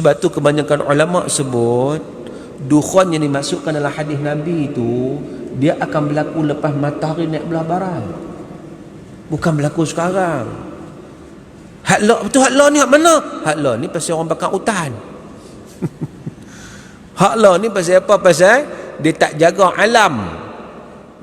Sebab tu kebanyakan ulama sebut dukhon yang dimasukkan dalam hadis Nabi itu dia akan berlaku lepas matahari naik belah barat, bukan berlaku sekarang. Hak la ni hak mana? Hak la ni pasal orang bakar hutan. Hak la ni pasal apa? Pasal dia tak jaga alam.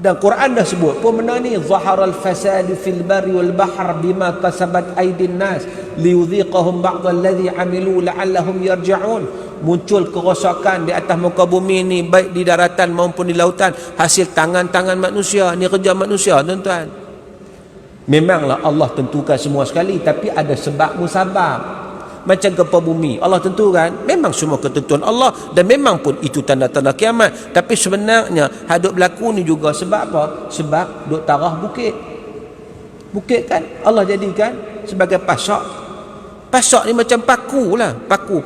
Dan Quran dah sebut pun benda ni, zaharal fasad fil barri wal bahr bima kasabat aydin nas liyudhiqahum ba'd alladhi amilu la'allahum yarji'un. Muncul kerosakan di atas muka bumi ni, baik di daratan maupun di lautan, hasil tangan-tangan manusia. Ni kerja manusia, tuan-tuan. Memanglah Allah tentukan semua sekali, tapi ada sebab musabab. Macam gempa bumi, Allah tentukan, memang semua ketentuan Allah, dan memang pun itu tanda-tanda kiamat. Tapi sebenarnya hadut berlaku ni juga sebab apa? Sebab duk tarah bukit. Bukit kan Allah jadikan sebagai pasak. Pasak ni macam paku lah. Paku.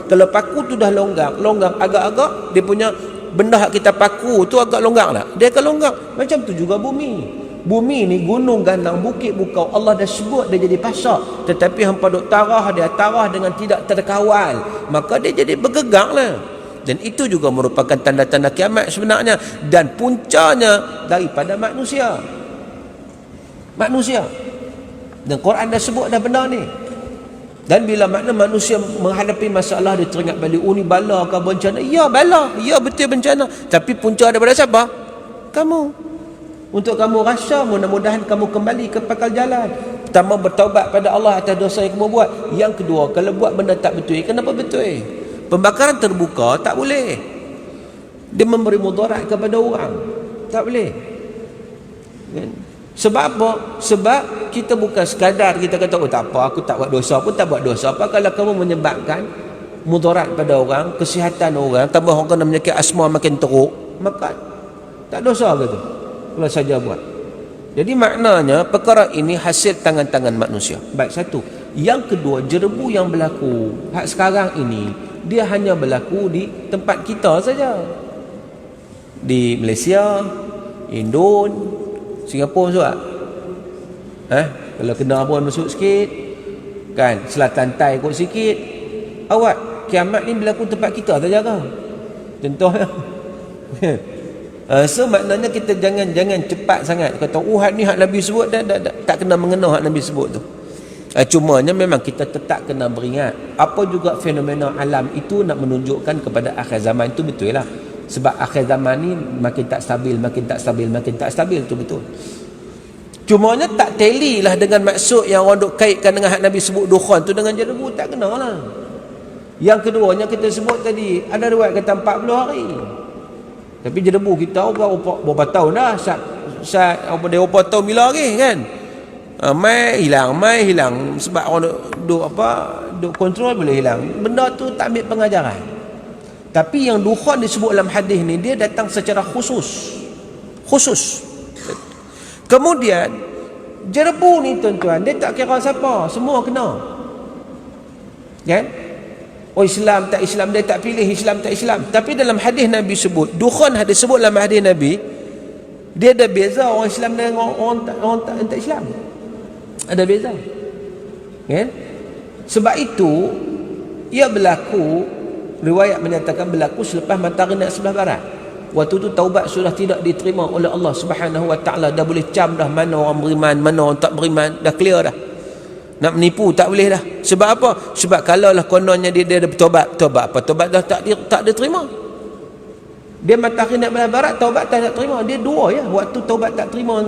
Kalau paku tu dah longgar agak-agak, dia punya benda hak kita paku tu agak longgar lah, dia akan longgar. Macam tu juga bumi. Bumi ni gunung gandang, bukit bukau, Allah dah sebut dia jadi pasak. Tetapi hampa duk tarah, dia tarah dengan tidak terkawal, maka dia jadi bergegang lah. Dan itu juga merupakan tanda-tanda kiamat sebenarnya. Dan puncanya daripada manusia. Dan Quran dah sebut dah benda ni. Dan bila makna manusia menghadapi masalah, dia teringat balik, oh ni bala ke bencana? Ya bala, ya betul bencana. Tapi punca daripada siapa? Kamu. Untuk kamu rasa, mudah-mudahan kamu kembali ke pakal jalan. Pertama, bertaubat pada Allah atas dosa yang kamu buat. Yang kedua, kalau buat benda tak betul, kenapa betul? Pembakaran terbuka tak boleh. Dia memberi mudarat kepada orang, tak boleh. Sebab apa? Sebab kita bukan sekadar kita kata, oh tak apa, aku tak buat dosa pun tak buat dosa. Apa kalau kamu menyebabkan mudarat pada orang, kesihatan orang, tambah orang kena penyakit asma makin teruk, maka tak dosa ke tu? Kalau saja buat. Jadi maknanya perkara ini hasil tangan-tangan manusia. Baik, satu. Yang kedua, jerebu yang berlaku hak sekarang ini, dia hanya berlaku di tempat kita saja. Di Malaysia, Indon, Singapura juga. Kalau kena pun masuk sikit, kan, selatan Tai kot sikit. Awak, kiamat ni berlaku tempat kita saja kan? Contohnya. So maknanya kita jangan cepat sangat kata, oh hak ni hak Nabi sebut dah, tak kena mengena hak Nabi sebut tu. Cumanya memang kita tetap kena beringat, apa juga fenomena alam itu nak menunjukkan kepada akhir zaman, itu betul lah. Sebab akhir zaman ni makin tak stabil, itu betul. Cumanya tak tally lah dengan maksud yang orang duk kaitkan dengan hak Nabi sebut dukhon tu dengan jerebu, tak kena lah. Yang keduanya kita sebut tadi, ada riwayat kata 40 hari. Tapi jerebu kita berapa tahun dah, berapa tahun bila lagi kan? Mai hilang sebab orang duk kontrol boleh hilang. Benda tu tak ambil pengajaran. Tapi yang dukhon disebut dalam hadis ni, dia datang secara khusus. Kemudian jerebu ni tuan-tuan, dia tak kira siapa, semua kena. Kan? Oh Islam tak Islam, dia tak pilih Islam tak Islam. Tapi dalam hadis Nabi sebut, dukhon hadis sebut dalam hadis Nabi, dia ada beza orang Islam dengan orang tak Islam. Ada beza. Kan? Sebab itu ia berlaku, riwayat menyatakan berlaku selepas matahari naik sebelah barat. Waktu tu taubat sudah tidak diterima oleh Allah Subhanahu wa taala, dah boleh cam dah mana orang beriman, mana orang tak beriman, dah clear dah. Nak menipu tak boleh dah. Sebab apa? Sebab kalaulah kononnya dia ada bertobat dah tak diterima. Dia matahari naik belah barat, taubat tak terima. Dia dua ya, waktu taubat tak terima.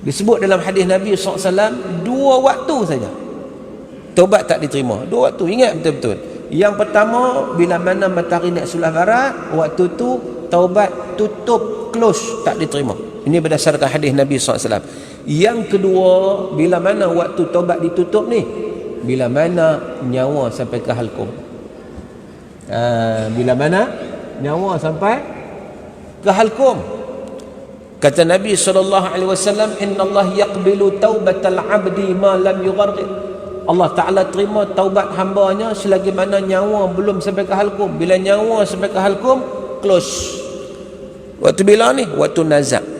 Disebut dalam hadis Nabi SAW, dua waktu saja taubat tak diterima. Dua waktu, ingat betul-betul. Yang pertama, bila mana matahari naik sebelah barat, waktu tu taubat tutup, close, tak diterima. Ini berdasarkan hadis Nabi SAW. Yang kedua, bila mana waktu taubat ditutup ni, bila mana nyawa sampai ke halkum. Bila mana nyawa sampai ke halkum. Kata Nabi SAW, inna Allah yaqbilu taubatal abdi ma lam yughargir. Allah Ta'ala terima taubat hambanya selagi mana nyawa belum sampai ke halkum. Bila nyawa sampai ke halkum, close. Waktu bila ni? Waktu nazak.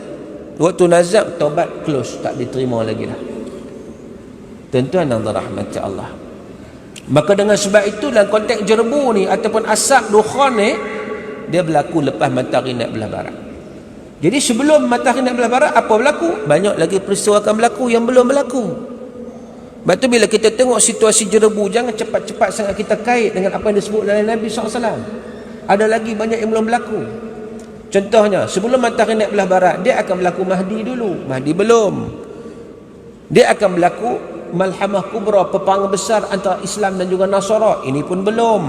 Waktu nazak, taubat close, tak diterima lagi dah. Tuan-tuan dan rahmat Allah. Maka dengan sebab itu dalam konteks jerbu ni ataupun asap dukhan ni, dia berlaku lepas matahari naik belah barat. Jadi sebelum matahari naik belah barat, apa berlaku? Banyak lagi peristiwa akan berlaku yang belum berlaku. Sebab tu bila kita tengok situasi jerbu, jangan cepat-cepat sangat kita kait dengan apa yang disebut oleh Nabi SAW. Ada lagi banyak yang belum berlaku. Contohnya, sebelum matahari naik belah barat, dia akan berlaku Mahdi dulu. Mahdi belum. Dia akan berlaku Malhamah Kubra, peperangan besar antara Islam dan juga Nasara. Ini pun belum.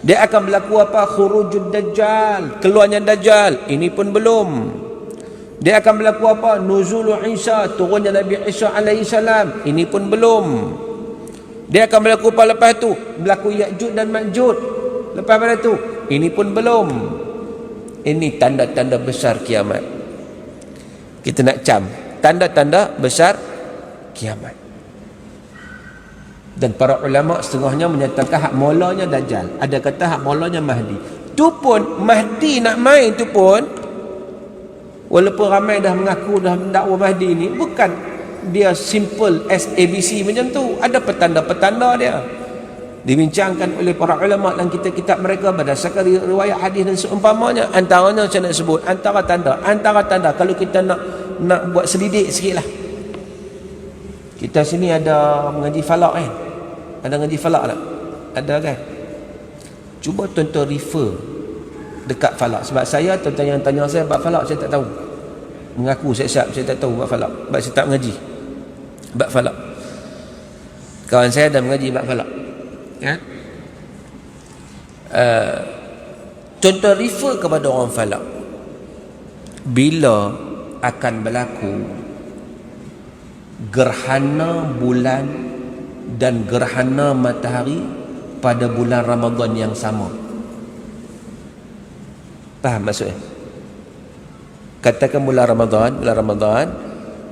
Dia akan berlaku apa? Khurujud Dajjal, keluarnya Dajjal. Ini pun belum. Dia akan berlaku apa? Nuzulu Isa, turunnya Nabi Isa alaihissalam. Ini pun belum. Dia akan berlaku apa lepas tu? Berlaku Ya'jud dan Ma'jud. Lepas pada tu, ini pun belum. Ini tanda-tanda besar kiamat. Kita nak cam tanda-tanda besar kiamat. Dan para ulama setengahnya menyatakan hak molanya Dajjal, ada kata hak molanya Mahdi. Tu pun Mahdi nak main tu pun, walaupun ramai dah mengaku dah mendakwa Mahdi ni, bukan dia simple as ABC macam tu. Ada petanda-petanda dia, dibincangkan oleh para ulama dalam kitab-kitab mereka berdasarkan riwayat hadis dan seumpamanya. Antaranya saya nak sebut antara tanda kalau kita nak buat selidik sikit lah. Kita sini ada mengaji falak kan? Ada mengaji falak tak? Ada kan? Cuba tuan-tuan refer dekat falak. Sebab saya, tuan-tuan yang tanya saya bab falak, saya tak tahu. Mengaku siap-siap saya tak tahu bab falak. Sebab saya tak mengaji bab falak. Kawan saya dah mengaji bab falak. Kan? Tuan-tuan refer kepada orang falak. Bila akan berlaku gerhana bulan dan gerhana matahari pada bulan Ramadan yang sama? Faham maksudnya? Katakan bulan Ramadan,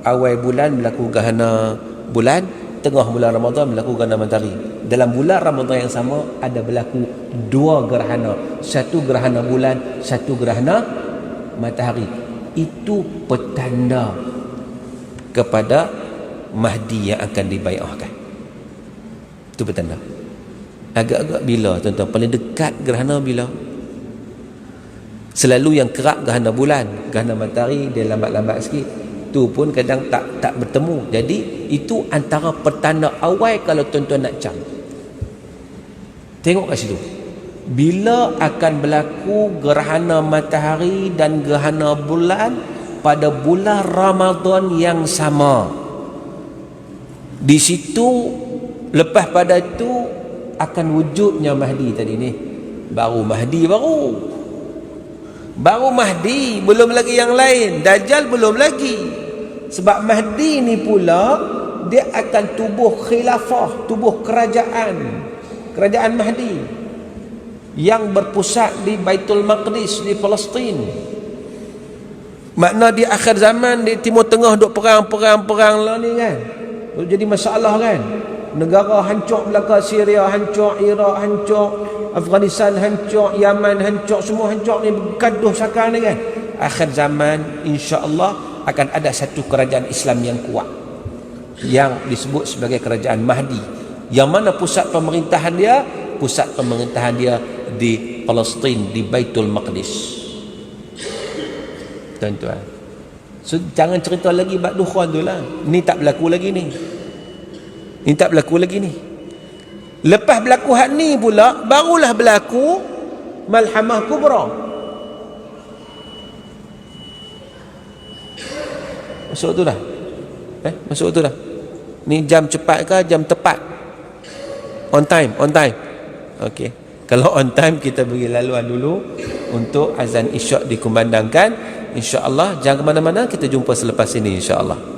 awal bulan berlaku gerhana bulan, tengah bulan Ramadan berlaku gerhana matahari. Dalam bulan Ramadan yang sama ada berlaku dua gerhana, satu gerhana bulan, satu gerhana matahari. Itu petanda kepada Mahdi yang akan dibai'ahkan. Itu petanda. Agak-agak bila tuan-tuan? Paling dekat gerhana bila? Selalu yang kerap gerhana bulan, gerhana matahari dia lambat-lambat sikit. Tu pun kadang tak bertemu. Jadi itu antara petanda awal kalau tuan-tuan nak cam. Tengok kat situ. Bila akan berlaku gerhana matahari dan gerhana bulan pada bulan Ramadan yang sama. Di situ lepas pada itu akan wujudnya Mahdi tadi ni. Baru Mahdi belum lagi yang lain. Dajjal belum lagi. Sebab Mahdi ni pula dia akan tubuh khilafah, tubuh kerajaan Mahdi yang berpusat di Baitul Maqdis di Palestin. Makna di akhir zaman di Timur Tengah duk perang lah ni kan. Jadi masalah kan. Negara hancur belaka, Syria hancur, Iraq hancur, Afghanistan hancur, Yaman hancur, semua hancur ni bergaduh sekarang ni kan. Akhir zaman insya-Allah akan ada satu kerajaan Islam yang kuat yang disebut sebagai kerajaan Mahdi, yang mana pusat pemerintahan dia di Palestin, di Baitul Maqdis. Tuan-tuan, so, jangan cerita lagi bab dukhan tu lah. Ni tak berlaku lagi ni. Lepas berlaku hak ni pula, barulah berlaku Malhamah Kubra. Masuk tu dah. Masuk tu dah. Ni jam cepat ke jam tepat? On time. Okey. Kalau on time, kita beri laluan dulu untuk azan isyak dikumandangkan. InsyaAllah, jangan ke mana-mana, kita jumpa selepas ini insyaAllah.